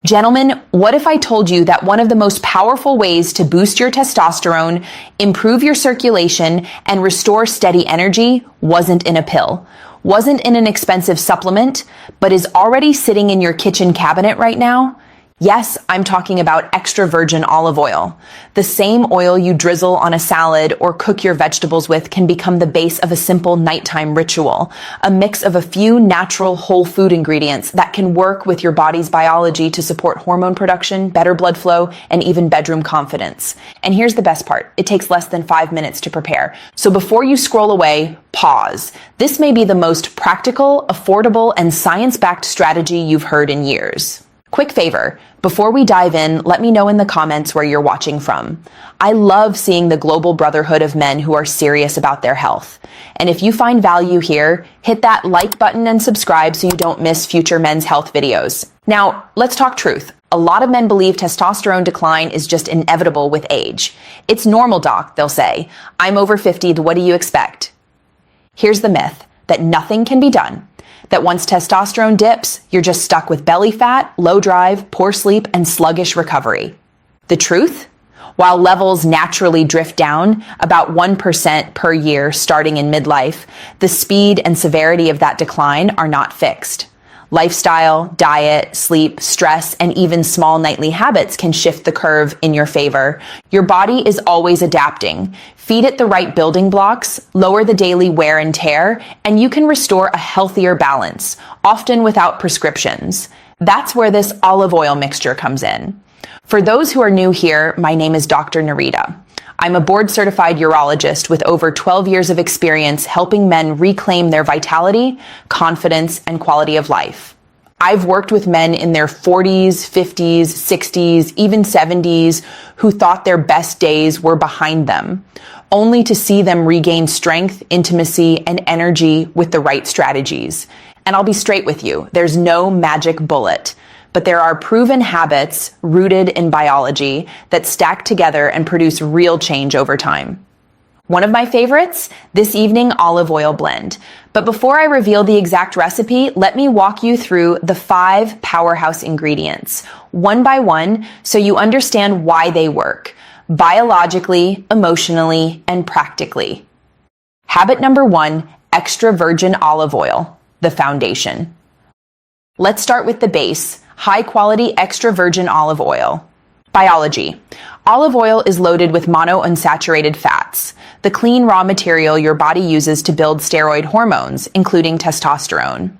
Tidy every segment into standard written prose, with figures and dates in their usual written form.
Gentlemen, what if I told you that one of the most powerful ways to boost your testosterone, improve your circulation, and restore steady energy wasn't in a pill, wasn't in an expensive supplement, but is already sitting in your kitchen cabinet right now? Yes, I'm talking about extra virgin olive oil. The same oil you drizzle on a salad or cook your vegetables with can become the base of a simple nighttime ritual, a mix of a few natural whole food ingredients that can work with your body's biology to support hormone production, better blood flow, and even bedroom confidence. And here's the best part. It takes less than 5 minutes to prepare. So before you scroll away, pause. This may be the most practical, affordable, and science-backed strategy you've heard in years. Quick favor, before we dive in, let me know in the comments where you're watching from. I love seeing the global brotherhood of men who are serious about their health. And if you find value here, hit that like button and subscribe so you don't miss future men's health videos. Now, let's talk truth. A lot of men believe testosterone decline is just inevitable with age. It's normal, doc, they'll say. I'm over 50, what do you expect? Here's the myth, that nothing can be done. That once testosterone dips, you're just stuck with belly fat, low drive, poor sleep, and sluggish recovery. The truth? While levels naturally drift down about 1% per year starting in midlife, the speed and severity of that decline are not fixed. Lifestyle, diet, sleep, stress, and even small nightly habits can shift the curve in your favor. Your body is always adapting. Feed it the right building blocks, lower the daily wear and tear, and you can restore a healthier balance, often without prescriptions. That's where this olive oil mixture comes in. For those who are new here, my name is Dr. Narita. I'm a board-certified urologist with over 12 years of experience helping men reclaim their vitality, confidence, and quality of life. I've worked with men in their 40s, 50s, 60s, even 70s who thought their best days were behind them, only to see them regain strength, intimacy, and energy with the right strategies. And I'll be straight with you, there's no magic bullet. But there are proven habits rooted in biology that stack together and produce real change over time. One of my favorites, this evening olive oil blend. But before I reveal the exact recipe, let me walk you through the 5 powerhouse ingredients, one by one, so you understand why they work, biologically, emotionally, and practically. Habit number 1, extra virgin olive oil, the foundation. Let's start with the base. High-quality extra virgin olive oil. Biology. Olive oil is loaded with monounsaturated fats, the clean raw material your body uses to build steroid hormones, including testosterone.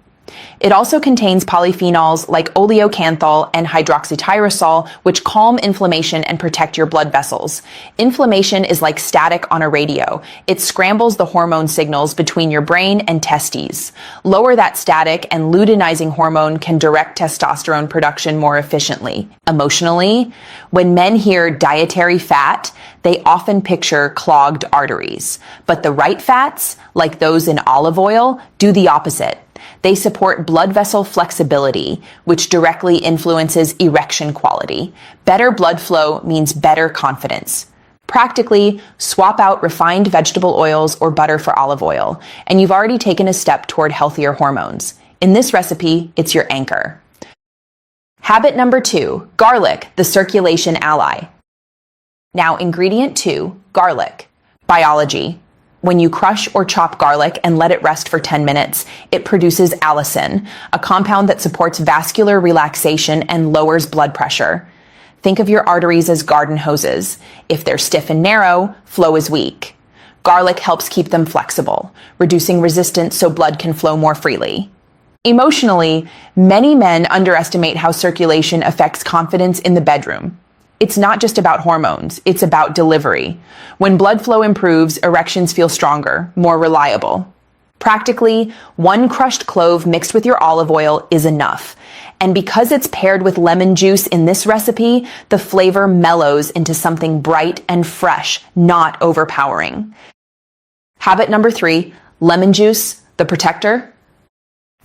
It also contains polyphenols like oleocanthal and hydroxytyrosol, which calm inflammation and protect your blood vessels. Inflammation is like static on a radio. It scrambles the hormone signals between your brain and testes. Lower that static, and luteinizing hormone can direct testosterone production more efficiently. Emotionally, when men hear dietary fat, they often picture clogged arteries. But the right fats, like those in olive oil, do the opposite. They support blood vessel flexibility, which directly influences erection quality. Better blood flow means better confidence. Practically, swap out refined vegetable oils or butter for olive oil, and you've already taken a step toward healthier hormones. In this recipe, it's your anchor. Habit number 2, garlic, the circulation ally. Now, ingredient 2, garlic. Biology. When you crush or chop garlic and let it rest for 10 minutes, it produces allicin, a compound that supports vascular relaxation and lowers blood pressure. Think of your arteries as garden hoses. If they're stiff and narrow, flow is weak. Garlic helps keep them flexible, reducing resistance so blood can flow more freely. Emotionally, many men underestimate how circulation affects confidence in the bedroom. It's not just about hormones, it's about delivery. When blood flow improves, erections feel stronger, more reliable. Practically, 1 crushed clove mixed with your olive oil is enough. And because it's paired with lemon juice in this recipe, the flavor mellows into something bright and fresh, not overpowering. Habit number 3, lemon juice, the protector.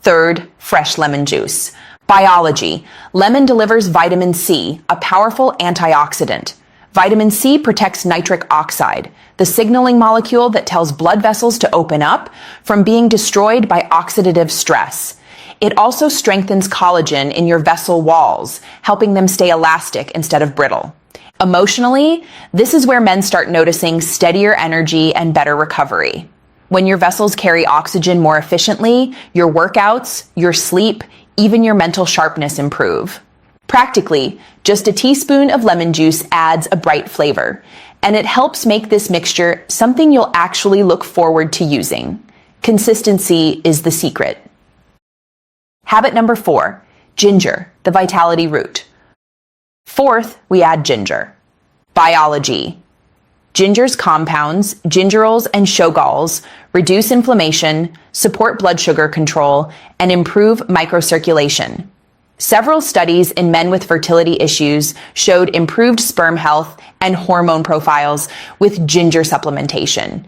3rd, fresh lemon juice. Biology. Lemon delivers vitamin C, a powerful antioxidant. Vitamin C protects nitric oxide, the signaling molecule that tells blood vessels to open up from being destroyed by oxidative stress. It also strengthens collagen in your vessel walls, helping them stay elastic instead of brittle. Emotionally, this is where men start noticing steadier energy and better recovery. When your vessels carry oxygen more efficiently, your workouts, your sleep, even your mental sharpness improve. Practically, just a teaspoon of lemon juice adds a bright flavor, and it helps make this mixture something you'll actually look forward to using. Consistency is the secret. Habit number 4, ginger, the vitality root. Fourth, we add ginger. Biology. Ginger's compounds, gingerols and shogalls, reduce inflammation, support blood sugar control, and improve microcirculation. Several studies in men with fertility issues showed improved sperm health and hormone profiles with ginger supplementation.